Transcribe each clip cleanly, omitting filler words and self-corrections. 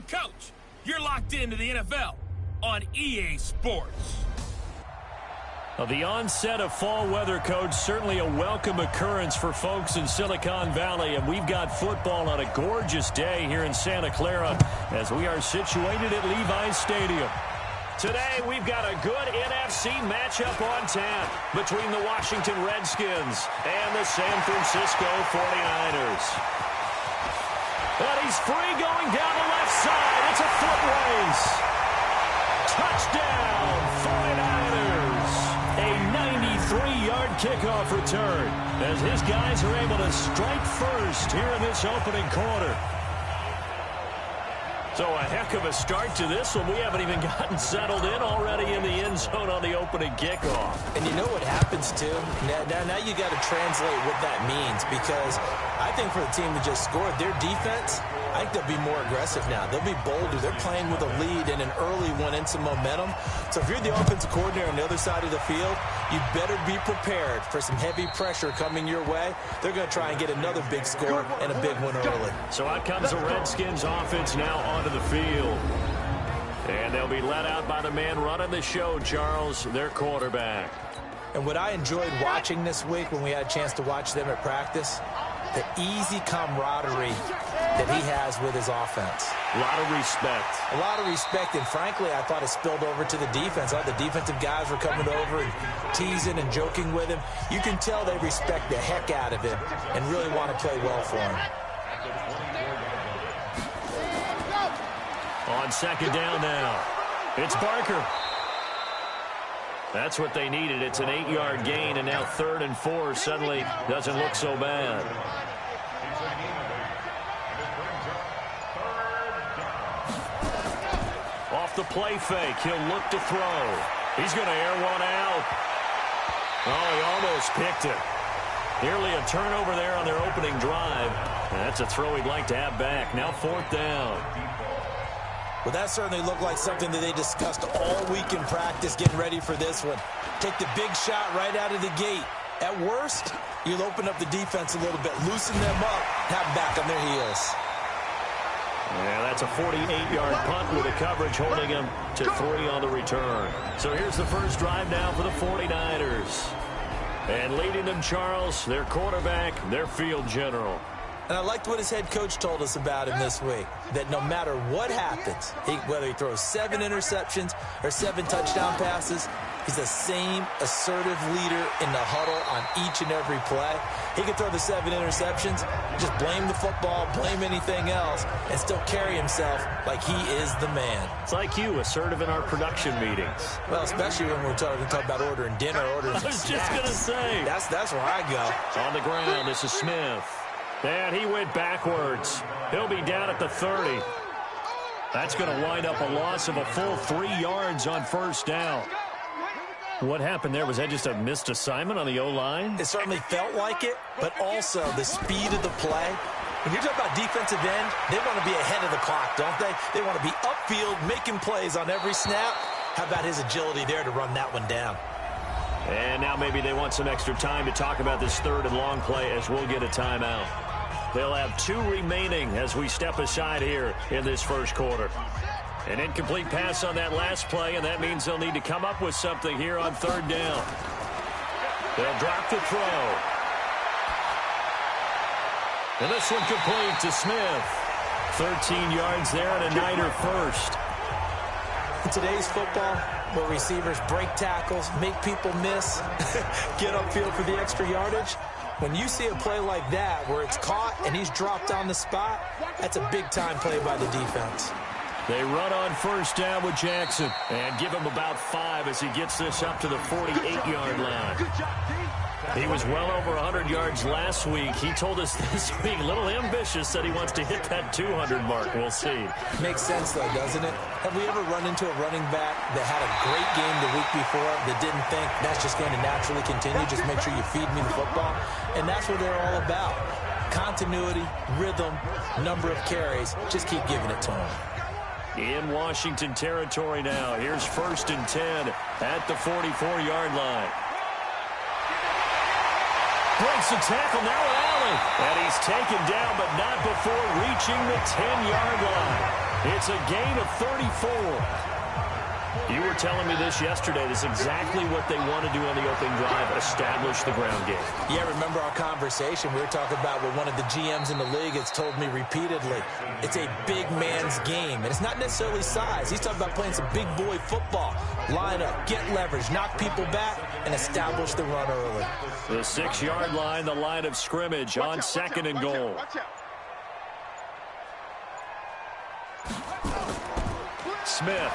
coach. You're locked into the NFL on EA Sports. Well, the onset of fall weather, Coach, certainly a welcome occurrence for folks in Silicon Valley. And we've got football on a gorgeous day here in Santa Clara as we are situated at Levi's Stadium. Today, we've got a good NFC matchup on tap between the Washington Redskins and the San Francisco 49ers. And he's free going down the left side. It's a foot race. Touchdown, 49ers. A 93-yard kickoff return as his guys are able to strike first here in this opening quarter. So a heck of a start to this one. We haven't even gotten settled in already in the end zone on the opening kickoff. And you know what happens, too? Now you got to translate what that means, because I think for the team that just scored, their defense, I think they'll be more aggressive now. They'll be bolder. They're playing with a lead and an early one and some momentum. So if you're the offensive coordinator on the other side of the field, you better be prepared for some heavy pressure coming your way. They're going to try and get another big score and a big one early. So out comes the Redskins offense now onto the field. And they'll be let out by the man running the show, Charles, their quarterback. And what I enjoyed watching this week when we had a chance to watch them at practice, the easy camaraderie that he has with his offense. A lot of respect. A lot of respect, and frankly, I thought it spilled over to the defense. All the defensive guys were coming over and teasing and joking with him. You can tell they respect the heck out of him and really want to play well for him. On second down now, it's Barker. That's what they needed. It's an 8-yard gain, and now 3rd and 4 suddenly doesn't look so bad. Off the play fake, he'll look to throw. He's going to air one out. Oh, he almost picked it. Nearly a turnover there on their opening drive. And that's a throw he'd like to have back. Now 4th down. Well, that certainly looked like something that they discussed all week in practice, getting ready for this one. Take the big shot right out of the gate. At worst, you'll open up the defense a little bit, loosen them up, have them back on their heels. Yeah, that's a 48-yard punt with a coverage holding him to 3 on the return. So here's the first drive now for the 49ers. And leading them, Charles, their quarterback, their field general. And I liked what his head coach told us about him this week, that no matter what happens, whether he throws 7 interceptions or 7 touchdown passes, he's the same assertive leader in the huddle on each and every play. He can throw the 7 interceptions, just blame the football, blame anything else, and still carry himself like he is the man. It's like you, assertive in our production meetings. Well, especially when we're talking about ordering dinner, ordering I was just going to say. That's where I go. On the ground, this is Smith. And he went backwards. He'll be down at the 30. That's going to wind up a loss of a full 3 yards on 1st down. What happened there? Was that just a missed assignment on the O-line? It certainly felt like it, but also the speed of the play. When you're talking about defensive end, they want to be ahead of the clock, don't they? They want to be upfield, making plays on every snap. How about his agility there to run that one down? And now maybe they want some extra time to talk about this 3rd and long play as we'll get a timeout. They'll have 2 remaining as we step aside here in this first quarter. An incomplete pass on that last play, and that means they'll need to come up with something here on 3rd down. They'll drop the throw. And this one complete to Smith. 13 yards there and a Niner first. In today's football, where receivers break tackles, make people miss, get upfield for the extra yardage, when you see a play like that where it's caught and he's dropped on the spot, that's a big-time play by the defense. They run on 1st down with Jackson and give him about 5 as he gets this up to the 48-yard line. He was well over 100 yards last week. He told us this week, a little ambitious, that he wants to hit that 200 mark. We'll see. Makes sense, though, doesn't it? Have we ever run into a running back that had a great game the week before that didn't think that's just going to naturally continue? Just make sure you feed me the football. And that's what they're all about. Continuity, rhythm, number of carries. Just keep giving it to them. In Washington territory now. Here's 1st and 10 at the 44-yard line. Breaks the tackle, now an alley. And he's taken down, but not before reaching the 10-yard line. It's a gain of 34. You were telling me this yesterday. This is exactly what they want to do on the opening drive, establish the ground game. Yeah, remember our conversation? We were talking about what one of the GMs in the league has told me repeatedly. It's a big man's game, and it's not necessarily size. He's talking about playing some big boy football. Line up, get leverage, knock people back, and establish the run early. The 6-yard line, the line of scrimmage on 2nd and goal. Smith.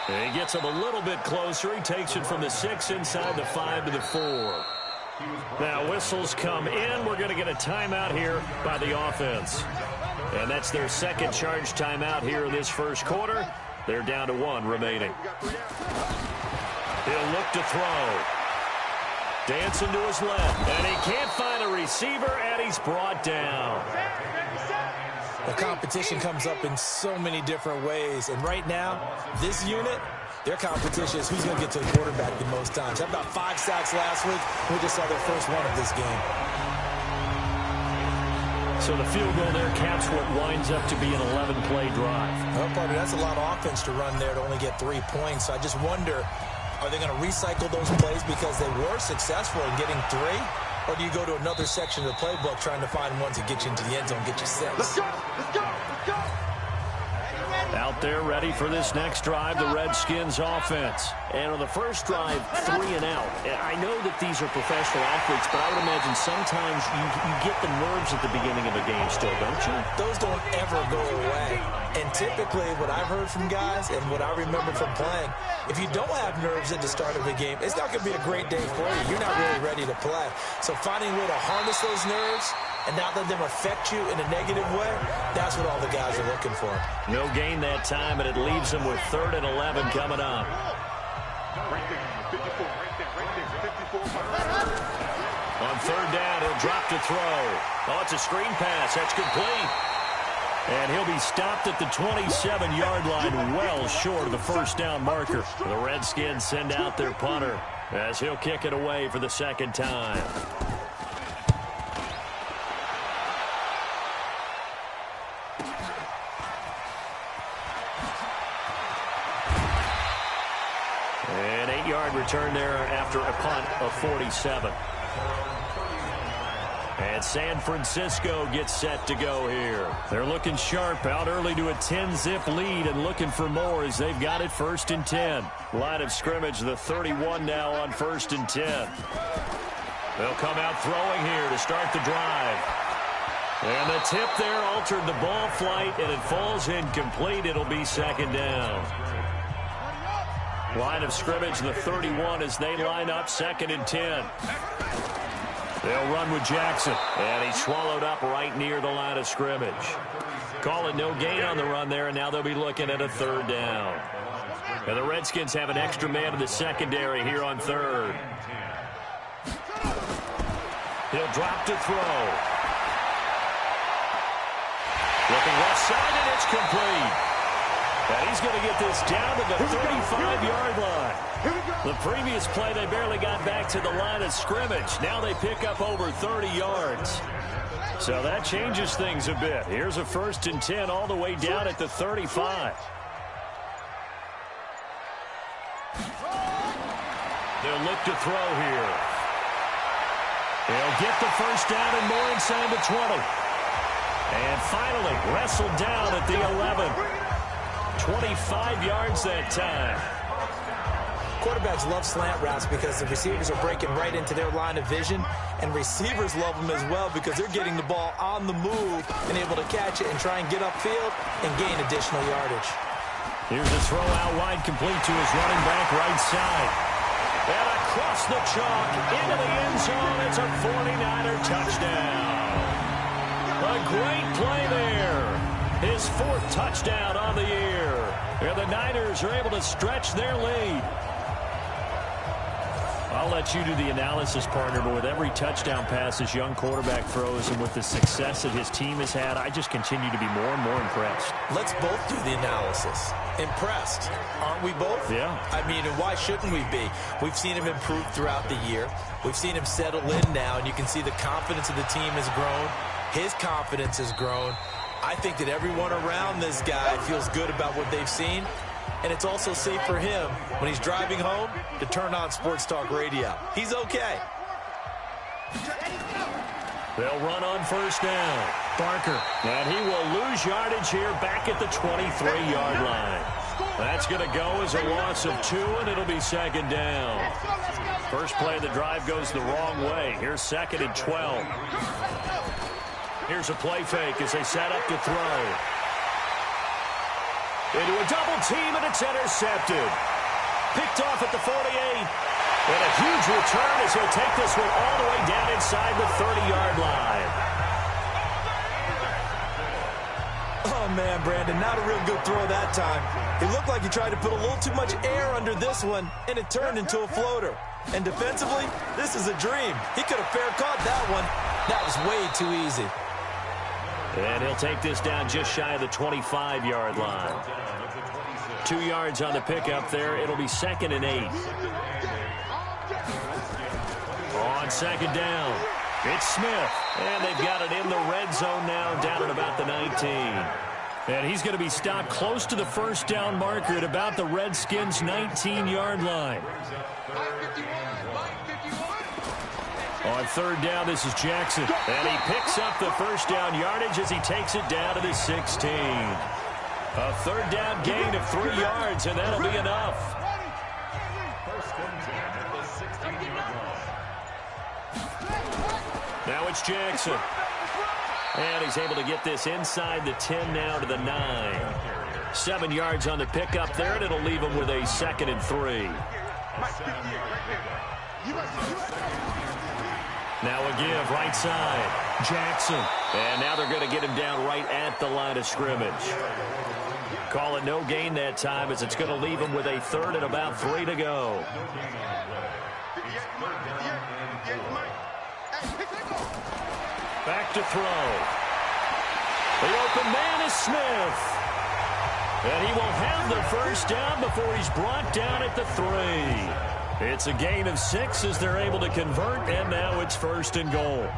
He gets him a little bit closer. He takes it from the 6 inside the 5 to the 4. Now whistles come in. We're going to get a timeout here by the offense. And that's their second charge timeout here in this first quarter. They're down to 1 remaining. He'll look to throw. Dancing to his left. And he can't find a receiver, and he's brought down. The competition comes up in so many different ways. And right now, this unit, their competition is who's going to get to the quarterback the most times. Had about 5 sacks last week. We just saw their first one of this game. So the field goal there caps what winds up to be an 11-play drive. Well, partner, that's a lot of offense to run there to only get 3 points. So I just wonder, are they going to recycle those plays because they were successful in getting 3? Or do you go to another section of the playbook trying to find ones that get you into the end zone, get you 6? Let's go! Let's go! Let's go! Out there ready for this next drive, the Redskins offense. And on the first drive, 3 and out. I know that these are professional athletes, but I would imagine sometimes you get the nerves at the beginning of a game still, don't you? Those don't ever go away. And typically, what I've heard from guys and what I remember from playing, if you don't have nerves at the start of a game, it's not going to be a great day for you. You're not really ready to play. So finding a way to harness those nerves and not let them affect you in a negative way, that's what all the guys are looking for. No gain that time, and it leaves them with 3rd and 11 coming up. On 3rd down, he'll drop to throw. Oh, it's a screen pass. That's complete. And he'll be stopped at the 27-yard line, well short of the first down marker. The Redskins send out their punter as he'll kick it away for the 2nd time. An 8-yard return there after a punt of 47. And San Francisco gets set to go here. They're looking sharp, out early to a 10-zip lead and looking for more as they've got it 1st and 10. Line of scrimmage, the 31 now on 1st and 10. They'll come out throwing here to start the drive. And the tip there altered the ball flight, and it falls incomplete. It'll be 2nd down. Line of scrimmage, the 31 as they line up 2nd and 10. They'll run with Jackson, and he's swallowed up right near the line of scrimmage. Call it no gain on the run there, and now they'll be looking at a 3rd down. And the Redskins have an extra man in the secondary here on 3rd. He'll drop to throw. Looking left side, and it's complete. And he's going to get this down to the 35-yard line. The previous play, they barely got back to the line of scrimmage. Now they pick up over 30 yards. So that changes things a bit. Here's a 1st and 10 all the way down at the 35. They'll look to throw here. He'll get the 1st down and more inside the 20. And finally wrestled down at the 11. 25 yards that time. Quarterbacks love slant routes because the receivers are breaking right into their line of vision, and receivers love them as well because they're getting the ball on the move and able to catch it and try and get upfield and gain additional yardage. Here's a throw out wide, complete to his running back right side. And across the chalk into the end zone. It's a 49er touchdown. A great play there. His 4th touchdown on the year. And the Niners are able to stretch their lead. I'll let you do the analysis, partner, but with every touchdown pass this young quarterback throws and with the success that his team has had, I just continue to be more and more impressed. Let's both do the analysis. Impressed, aren't we both? Yeah. I mean, and why shouldn't we be? We've seen him improve throughout the year. We've seen him settle in now, and you can see the confidence of the team has grown. His confidence has grown. I think that everyone around this guy feels good about what they've seen, and it's also safe for him when he's driving home to turn on Sports Talk Radio. He's okay. They'll run on first down. Barker. And he will lose yardage here back at the 23-yard line. That's going to go as a loss of 2, and it'll be second down. First play of the drive goes the wrong way. Here's second and 12. Here's a play fake as they set up to throw. Into a double team, and it's intercepted. Picked off at the 48. And a huge return as he'll take this one all the way down inside the 30-yard line. Oh, man, Brandon, not a real good throw that time. It looked like he tried to put a little too much air under this one, and it turned into a floater. And defensively, this is a dream. He could have fair caught that one. That was way too easy. And he'll take this down just shy of the 25-yard line. 2 yards on the pickup there. It'll be second and 8. On second down, it's Smith. And they've got it in the red zone now, down at about the 19. And he's going to be stopped close to the first down marker at about the Redskins' 19-yard line. On third down, this is Jackson. And he picks up the first down yardage as he takes it down to the 16. A third down gain of 3 yards, and that'll be enough. Now it's Jackson. And he's able to get this inside the 10 now to the 9. 7 yards on the pickup there, and it'll leave him with a second and 3. Now a give, right side. Jackson. And now they're going to get him down right at the line of scrimmage. Call it no gain that time as it's going to leave him with a third and about 3 to go. Back to throw. The open man is Smith. And he will have the first down before he's brought down at the 3. It's a gain of 6 as they're able to convert, and now it's first and goal.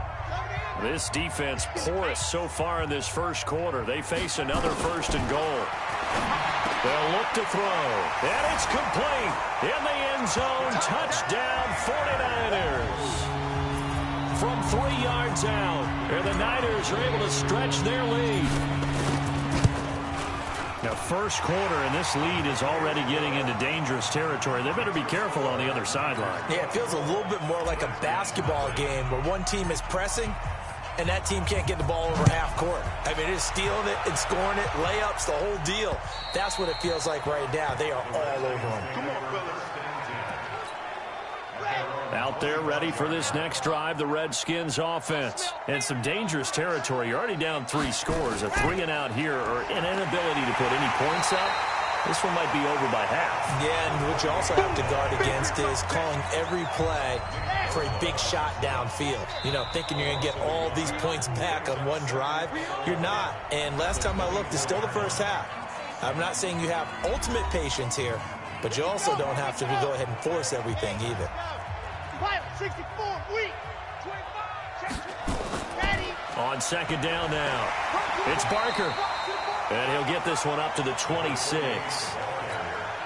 This defense porous so far in this first quarter. They face another first and goal. They'll look to throw. And it's complete. In the end zone, touchdown 49ers. From 3 yards out, and the Niners are able to stretch their lead. Now, first quarter, and this lead is already getting into dangerous territory. They better be careful on the other sideline. Yeah, it feels a little bit more like a basketball game where one team is pressing, and that team can't get the ball over half court. I mean, it's stealing it and scoring it, layups, the whole deal. That's what it feels like right now. They are all over them. Come on, fellas. Out there ready for this next drive, the Redskins offense. And some dangerous territory. You're already down 3 scores. A 3-and-out here, or an inability to put any points up. This one might be over by half. Yeah, and what you also have to guard against is calling every play for a big shot downfield. You know, thinking you're going to get all these points back on one drive. You're not. And last time I looked, it's still the first half. I'm not saying you have ultimate patience here, but you also don't have to go ahead and force everything either. 64, weak. 25, on second down now, it's Barker. And he'll get this one up to the 26.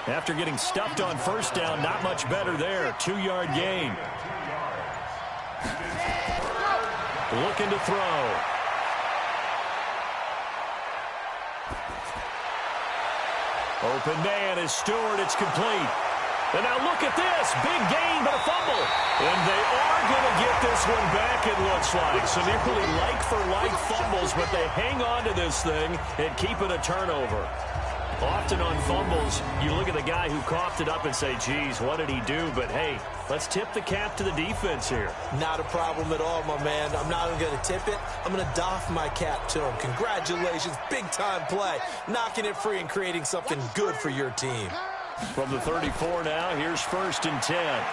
After getting stuffed on first down, not much better there. 2-yard gain. Looking to throw. Open man is Stewart. It's complete. And now look at this. Big gain, but a fumble. And they are going to get this one back, it looks like. Some equally like-for-like fumbles, but they hang on to this thing and keep it a turnover. Often on fumbles, you look at the guy who coughed it up and say, geez, what did he do? But, hey, let's tip the cap to the defense here. Not a problem at all, my man. I'm not even going to tip it. I'm going to doff my cap to him. Congratulations. Big-time play. Knocking it free and creating something good for your team. From the 34 now, here's first and 10.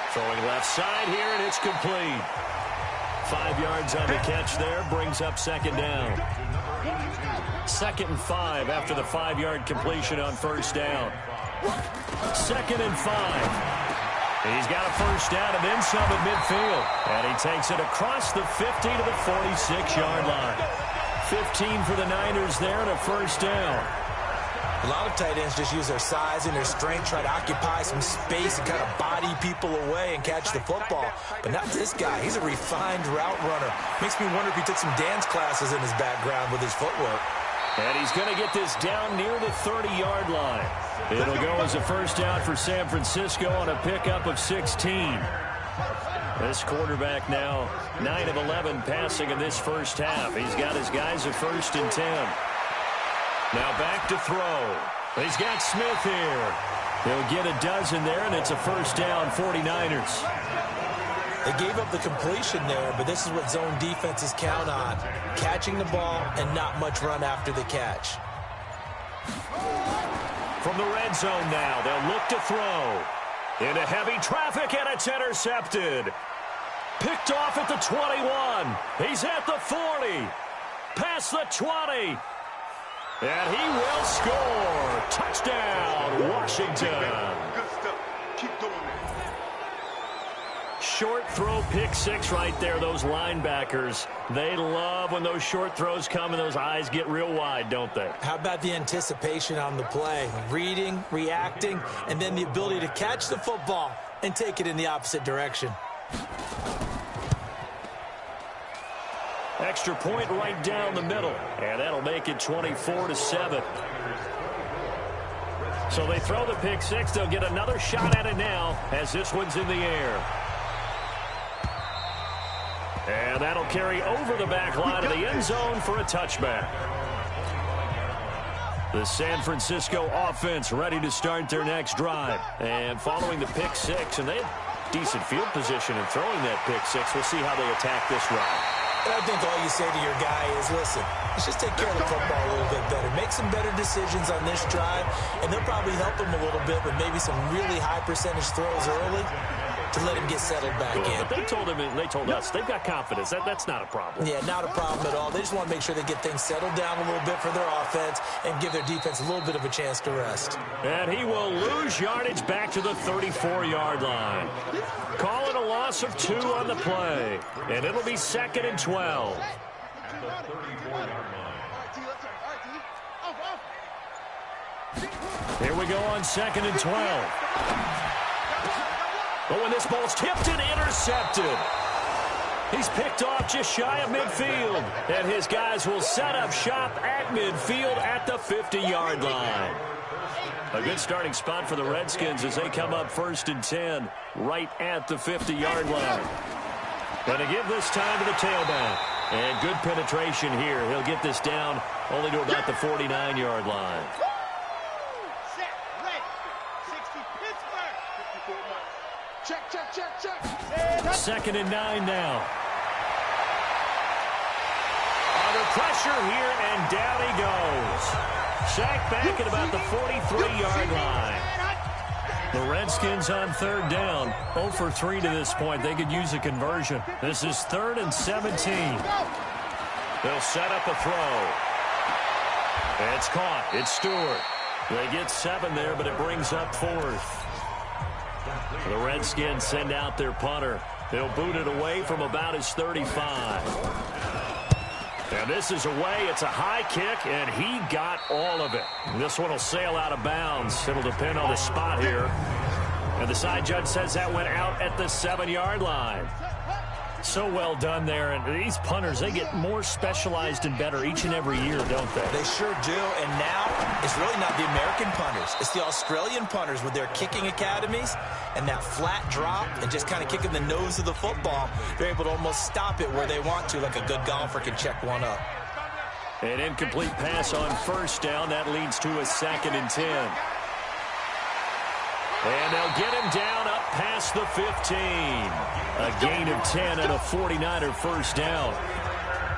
Throwing left side here, and it's complete. 5 yards on the catch there, brings up second down. 2nd and 5 after the 5-yard completion on first down. 2nd and 5. He's got a first down and then some at midfield. And he takes it across the 50 to the 46-yard line. 15 for the Niners there and a first down. A lot of tight ends just use their size and their strength, try to occupy some space and kind of body people away and catch the football. But not this guy. He's a refined route runner. Makes me wonder if he took some dance classes in his background with his footwork. And he's going to get this down near the 30-yard line. It'll go as a first down for San Francisco on a pickup of 16. This quarterback now 9 of 11 passing in this first half. He's got his guys at 1st and 10. Now back to throw. He's got Smith here. He'll get a dozen there, and it's a first down, 49ers. They gave up the completion there, but this is what zone defenses count on. Catching the ball and not much run after the catch. From the red zone now, they'll look to throw. Into heavy traffic, and it's intercepted. Picked off at the 21. He's at the 40. Past the 20. And he will score. Touchdown, Washington. Good stuff. Keep doing that. Short throw, pick six right there. Those linebackers, they love when those short throws come and those eyes get real wide, don't they? How about the anticipation on the play? Reading, reacting, and then the ability to catch the football and take it in the opposite direction. Extra point right down the middle, and that'll make it 24-7. So they throw the pick six. They'll get another shot at it now as this one's in the air. And that'll carry over the back line of the end zone for a touchback. The San Francisco offense ready to start their next drive. And following the pick six, and they have decent field position in throwing that pick six. We'll see how they attack this drive. And I think all you say to your guy is, listen, let's just take care of the football a little bit better. Make some better decisions on this drive, and they'll probably help him a little bit with maybe some really high percentage throws early to let him get settled back in. But they told him, and they told us, they've got confidence. That's not a problem. Yeah, not a problem at all. They just want to make sure they get things settled down a little bit for their offense and give their defense a little bit of a chance to rest. And he will lose yardage back to the 34-yard line. Call it a loss of 2 on the play. And it'll be 2nd and 12. Here we go on 2nd and 12. But when this ball's tipped and intercepted, he's picked off just shy of midfield. And his guys will set up shop at midfield at the 50-yard line. A good starting spot for the Redskins as they come up 1st and 10 right at the 50-yard line. Going to give this time to the tailback. And good penetration here. He'll get this down only to about the 49-yard line. Set, ready. 60, Pittsburgh. 54 miles. Check. 2nd and 9 now. Under pressure here, and down he goes. Sacked back at about the 43-yard line. The Redskins on 3rd down. 0 for 3 to this point. They could use a conversion. This is 3rd and 17. They'll set up a throw. It's caught. It's Stewart. They get 7 there, but it brings up 4th. The Redskins send out their punter. They'll boot it away from about his 35. And this is away. It's a high kick, and he got all of it. This one will sail out of bounds. It'll depend on the spot here. And the side judge says that went out at the 7-yard line. So well done there. And these punters, they get more specialized and better each and every year, don't they? They sure do. And now it's really not the American punters. It's the Australian punters with their kicking academies and that flat drop and just kind of kicking the nose of the football. They're able to almost stop it where they want to, like a good golfer can check one up. An incomplete pass on 1st down. That leads to a 2nd and 10. And they'll get him down up past the 15. A gain of 10 and a 49er first down.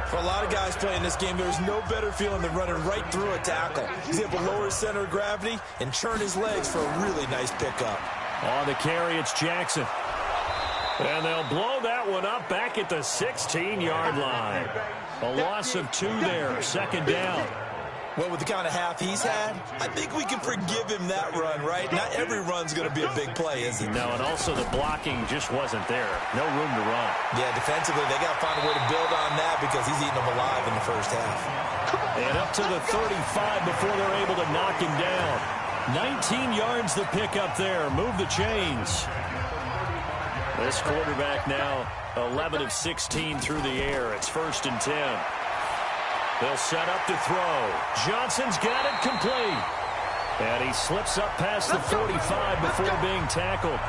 For a lot of guys playing this game, there's no better feeling than running right through a tackle. He's able to lower his center of gravity and churn his legs for a really nice pickup. On the carry, it's Jackson. And they'll blow that one up back at the 16-yard line. A loss of 2 there, 2nd down. Well, with the kind of half he's had, I think we can forgive him that run, right? Not every run's going to be a big play, is it? No, and also the blocking just wasn't there. No room to run. Yeah, defensively, they got to find a way to build on that because he's eating them alive in the first half. And up to the 35 before they're able to knock him down. 19 yards to pick up there. Move the chains. This quarterback now 11 of 16 through the air. It's 1st and 10. They'll set up to throw. Johnson's got it complete. And he slips up past the 45 before being tackled.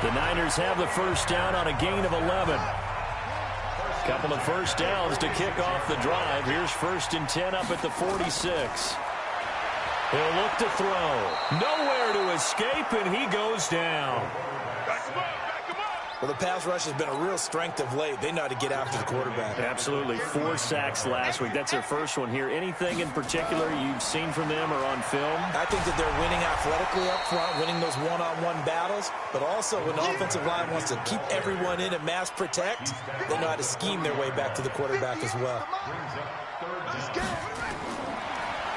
The Niners have the first down on a gain of 11. Couple of first downs to kick off the drive. Here's 1st and 10 up at the 46. He'll look to throw. Nowhere to escape, and he goes down. Well, the pass rush has been a real strength of late. They know how to get after the quarterback. Absolutely. 4 sacks last week. That's their first one here. Anything in particular you've seen from them or on film? I think that they're winning athletically up front, winning those one-on-one battles, but also when the offensive line wants to keep everyone in and mass protect, they know how to scheme their way back to the quarterback as well.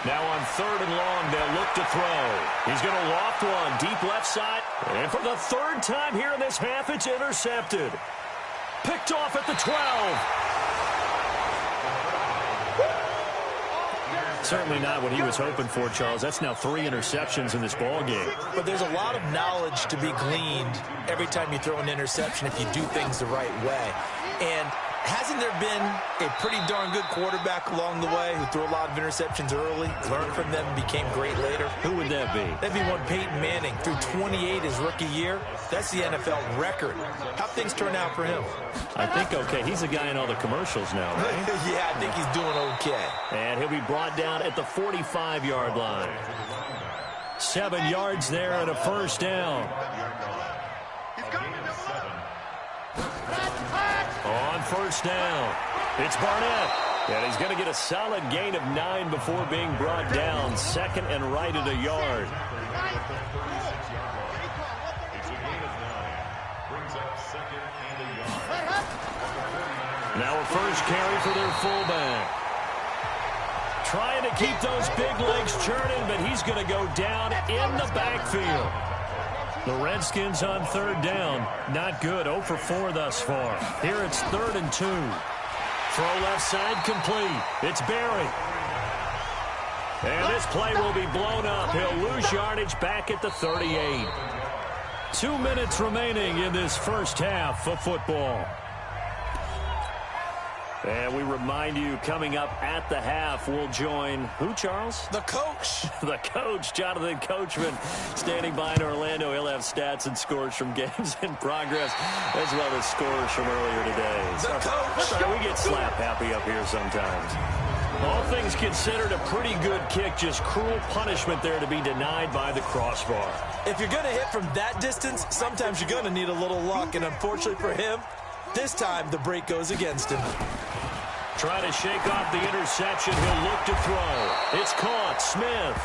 Now on 3rd and long, they'll look to throw. He's going to loft one deep left side. And for the 3rd time here in this half, it's intercepted. Picked off at the 12. Certainly not what he was hoping for, Charles. That's now 3 interceptions in this ball game. But there's a lot of knowledge to be gleaned every time you throw an interception if you do things the right way. And hasn't there been a pretty darn good quarterback along the way who threw a lot of interceptions early, learned from them, and became great later? Who would that be? That'd be one Peyton Manning. Threw 28 his rookie year. That's the NFL record. How'd things turn out for him? I think okay. He's the guy in all the commercials now, right? Yeah, I think he's doing okay. And he'll be brought down at the 45-yard line. 7 yards there and a first down. On first down, it's Barnett. And he's going to get a solid gain of 9 before being brought down. 2nd and right at a yard. Now a first carry for their fullback. Trying to keep those big legs churning, but he's going to go down in the backfield. The Redskins on 3rd down. Not good. 0 for 4 thus far. Here it's 3rd and 2. Throw left side complete. It's Barry. And this play will be blown up. He'll lose yardage back at the 38. 2 minutes remaining in this first half of football. And we remind you, coming up at the half, we'll join who, Charles? The coach. The coach, Jonathan Coachman, standing by in Orlando. He'll have stats and scores from games in progress, as well as scores from earlier today. The coach. Sorry, we get slap happy up here sometimes. All things considered, a pretty good kick. Just cruel punishment there to be denied by the crossbar. If you're going to hit from that distance, sometimes you're going to need a little luck. And unfortunately for him, this time the break goes against him. Trying to shake off the interception. He'll look to throw. It's caught. Smith.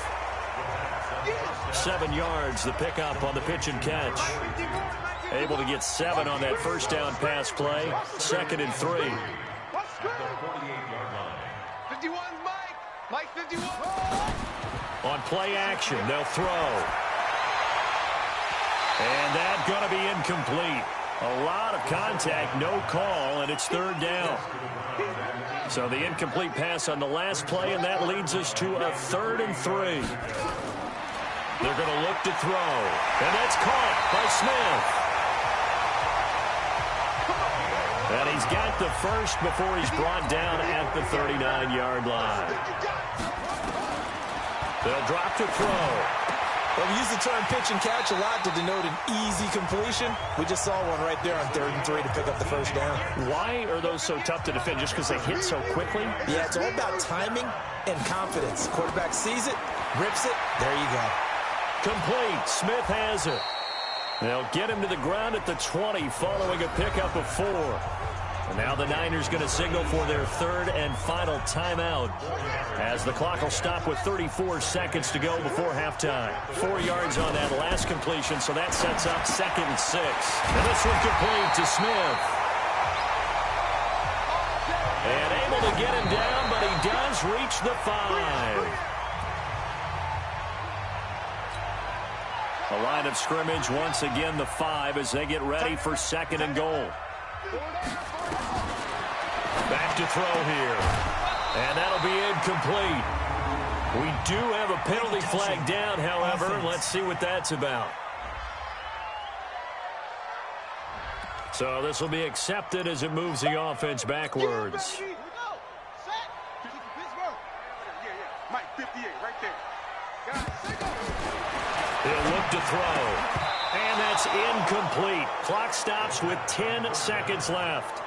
7 yards, the pickup on the pitch and catch. Able to get 7 on that first down pass play. 2nd and 3. 51, Mike 51. On play action, they'll throw. And that's going to be incomplete. A lot of contact, no call, and it's 3rd down. So the incomplete pass on the last play, and that leads us to a 3rd and 3. They're going to look to throw. And that's caught by Smith. And he's got the first before he's brought down at the 39-yard line. They'll drop to throw. Well, we use the term pitch and catch a lot to denote an easy completion. We just saw one right there on 3rd and 3 to pick up the first down. Why are those so tough to defend? Just because they hit so quickly? Yeah, it's all about timing and confidence. Quarterback sees it, rips it, there you go. Complete. Smith has it. They'll get him to the ground at the 20 following a pickup of 4. And now the Niners going to signal for their 3rd and final timeout as the clock will stop with 34 seconds to go before halftime. 4 yards on that last completion, so that sets up 2nd and 6. And this one complete to Smith. And able to get him down, but he does reach the 5. The line of scrimmage, once again, the 5 as they get ready for 2nd and goal. Back to throw here. And that'll be incomplete. We do have a penalty flag down, however. Let's see what that's about. So this will be accepted as it moves the offense backwards. He'll look to throw. And that's incomplete. Clock stops with 10 seconds left.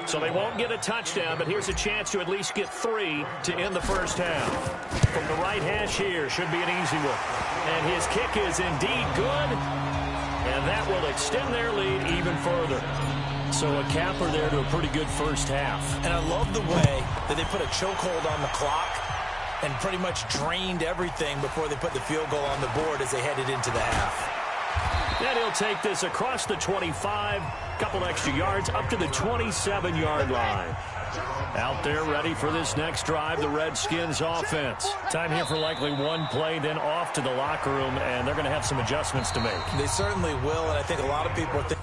So they won't get a touchdown, but here's a chance to at least get 3 to end the first half. From the right hash here, should be an easy one. And his kick is indeed good. And that will extend their lead even further. So a capper there to a pretty good first half. And I love the way that they put a chokehold on the clock and pretty much drained everything before they put the field goal on the board as they headed into the half. And he'll take this across the 25, couple extra yards, up to the 27-yard line. Out there ready for this next drive, the Redskins offense. Time here for likely one play, then off to the locker room, and they're going to have some adjustments to make. They certainly will, and I think a lot of people are thinking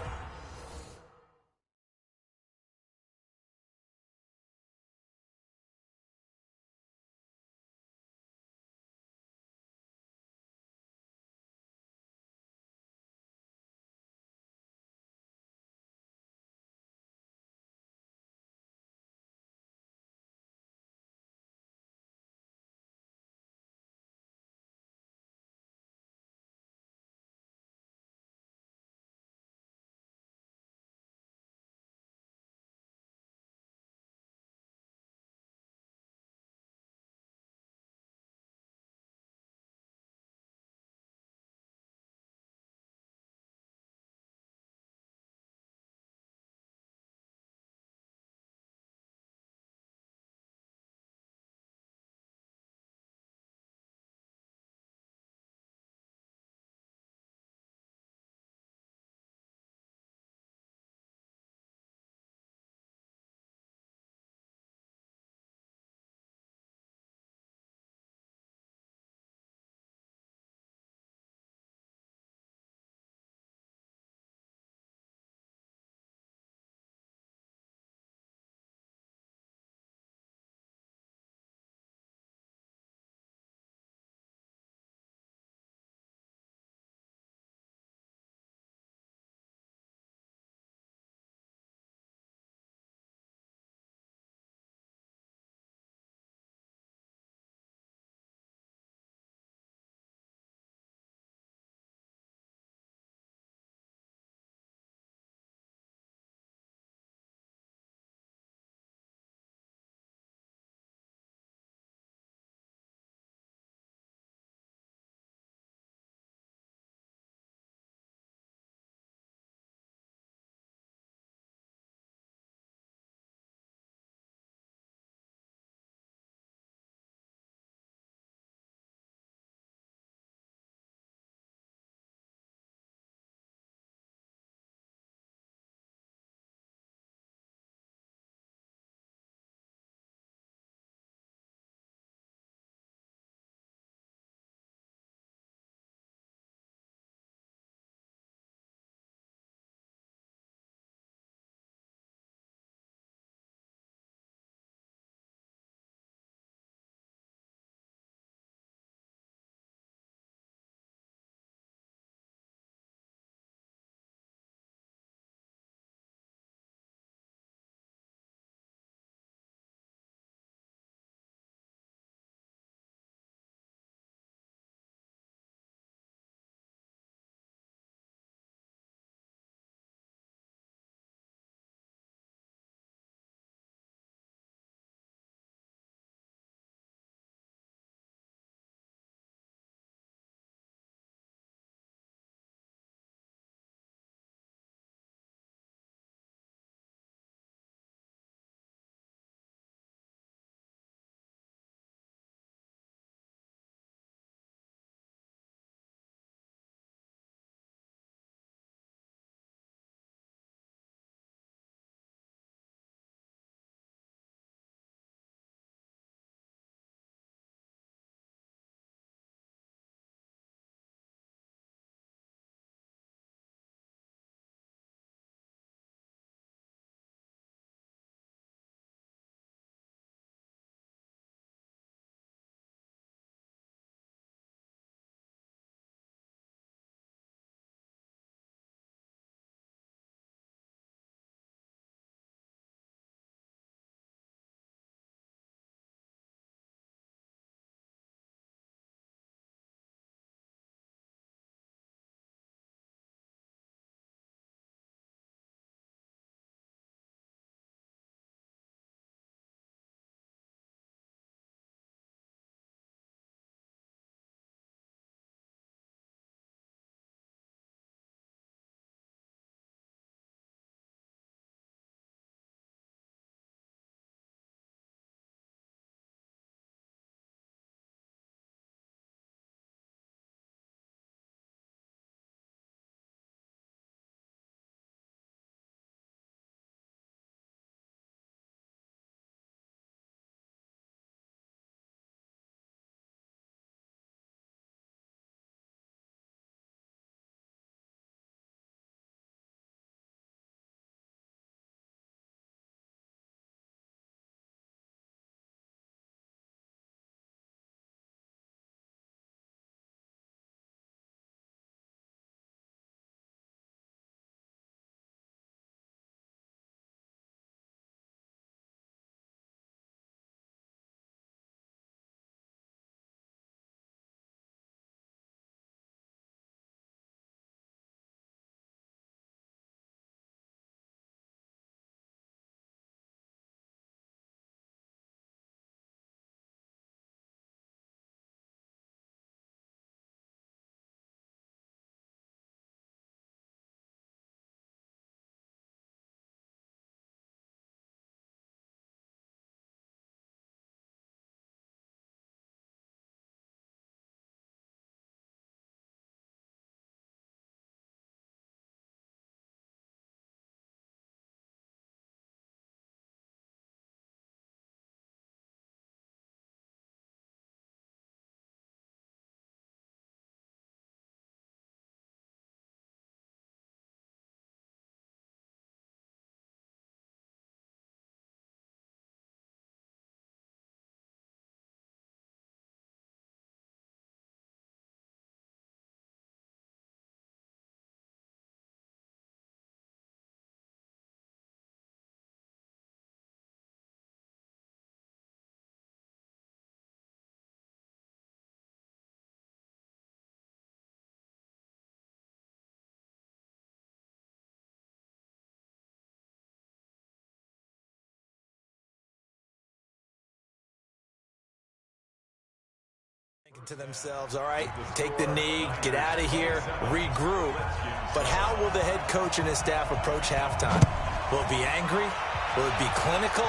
To themselves, all right, take the knee, get out of here, regroup. But how will the head coach and his staff approach halftime? Will it be angry? Will it be clinical?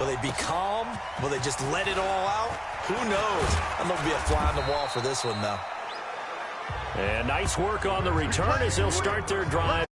Will they be calm? Will they just let it all out? Who knows? I'm going to be a fly on the wall for this one, though. And nice work on the return as they'll start their drive.